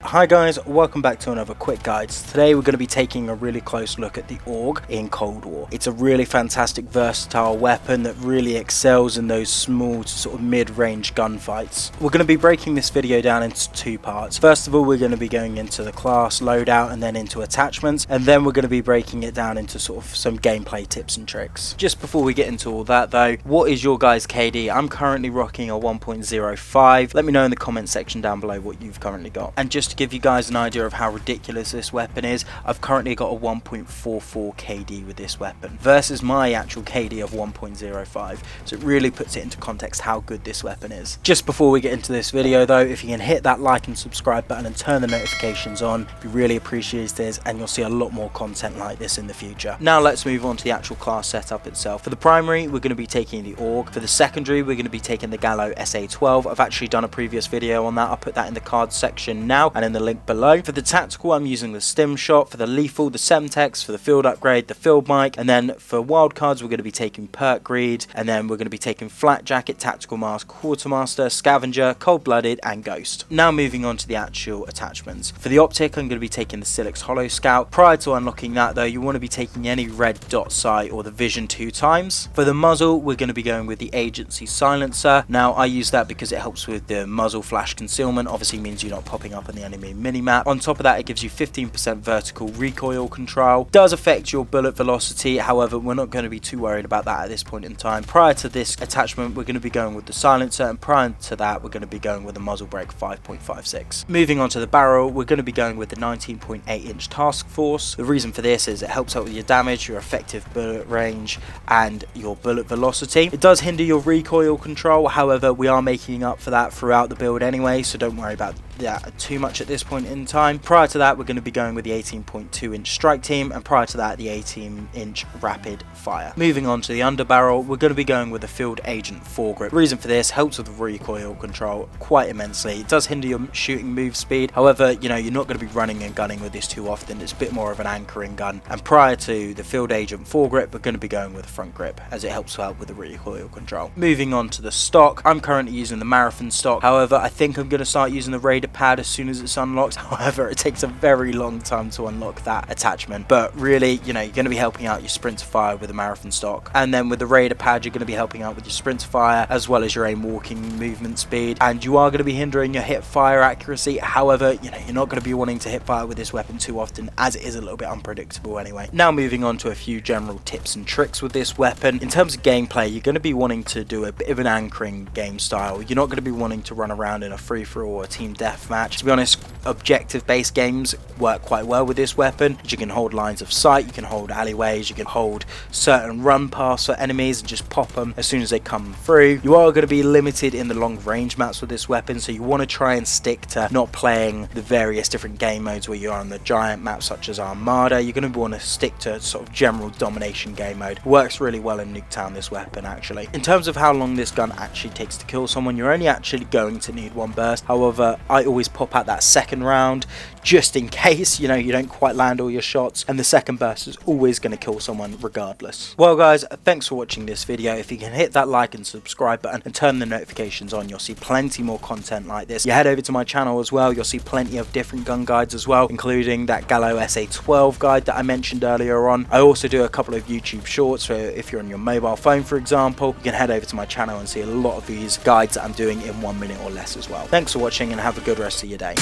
Hi guys, welcome back to another quick guide. Today we're going to be taking a really close look at the AUG in Cold War. It's a really fantastic versatile weapon that really excels in those small to sort of mid-range gunfights. We're going to be breaking this video down into two parts. First of all, we're going to be going into the class loadout and then into attachments, and then we're going to be breaking it down into sort of some gameplay tips and tricks. Just before we get into all that though, what is your guys' KD? I'm currently rocking a 1.05. Let me know in the comment section down below what you've currently got. And just to give you guys an idea of how ridiculous this weapon is, I've currently got a 1.44 KD with this weapon versus my actual KD of 1.05, so it really puts it into context how good this weapon is. Just before we get into this video though, if you can hit that like and subscribe button and turn the notifications on, it'd be really appreciated, and you'll see a lot more content like this in the future. Now let's move on to the actual class setup itself. For the primary, we're going to be taking the AUG. For the secondary, we're going to be taking the Gallo SA12. I've actually done a previous video on that. I'll put that in the cards section now and in the link below. For the tactical, I'm using the stim shot. For the lethal, the Semtex. For the field upgrade, the field mic. And then for wildcards, we're going to be taking perk greed, and then we're going to be taking flat jacket, tactical mask, quartermaster, scavenger, cold-blooded, and ghost. Now moving on to the actual attachments. For the optic, I'm going to be taking the Silix Hollow Scout. Prior to unlocking that though, you want to be taking any red dot sight or the vision 2 times. For the muzzle, we're going to be going with the agency silencer. Now I use that because it helps with the muzzle flash concealment, obviously means you're not popping up on the enemy minimap. On top of that, it gives you 15% vertical recoil control. Does affect your bullet velocity, however we're not going to be too worried about that at this point in time. Prior to this attachment, we're going to be going with the silencer, and prior to that we're going to be going with the muzzle brake 5.56. Moving on to the barrel, we're going to be going with the 19.8 inch task force. The reason for this is it helps out with your damage, your effective bullet range, and your bullet velocity. It does hinder your recoil control, however we are making up for that throughout the build anyway, so don't worry about that too much at this point in time. Prior to that, we're going to be going with the 18.2 inch strike team, and prior to that the 18 inch rapid fire. Moving on to the underbarrel, we're going to be going with the field agent foregrip. The reason for this, helps with the recoil control quite immensely. It does hinder your shooting move speed, however you know you're not going to be running and gunning with this too often. It's a bit more of an anchoring gun. And prior to the field agent foregrip, we're going to be going with the front grip as it helps out with the recoil control. Moving on to the stock, I'm currently using the marathon stock, however I think I'm going to start using the Raider pad as soon as it's unlocked. However, it takes a very long time to unlock that attachment, but really you know you're going to be helping out your sprint to fire with the marathon stock, and then with the Raider pad you're going to be helping out with your sprint to fire as well as your aim walking movement speed, and you are going to be hindering your hip fire accuracy. However, you know you're not going to be wanting to hip fire with this weapon too often as it is a little bit unpredictable anyway. Now moving on to a few general tips and tricks with this weapon. In terms of gameplay, you're going to be wanting to do a bit of an anchoring game style. You're not going to be wanting to run around in a free-for-all or a team deathmatch. To be honest, objective based games work quite well with this weapon. You can hold lines of sight, you can hold alleyways, you can hold certain run paths for enemies and just pop them as soon as they come through. You are going to be limited in the long range maps with this weapon, so you want to try and stick to not playing the various different game modes where you are on the giant maps such as Armada. You're going to want to stick to sort of general domination game mode. It works really well in Nuketown, this weapon actually. In terms of how long this gun actually takes to kill someone, you're only actually going to need one burst. However, I always pop out that second round just in case you know you don't quite land all your shots, and the second burst is always going to kill someone regardless. Well guys, thanks for watching this video. If you can hit that like and subscribe button and turn the notifications on, you'll see plenty more content like this. You head over to my channel as well, you'll see plenty of different gun guides as well, including that Gallo SA12 guide that I mentioned earlier on. I also do a couple of YouTube shorts, so if you're on your mobile phone for example, you can head over to my channel and see a lot of these guides that I'm doing in 1 minute or less as well. Thanks for watching and have a good rest of your day.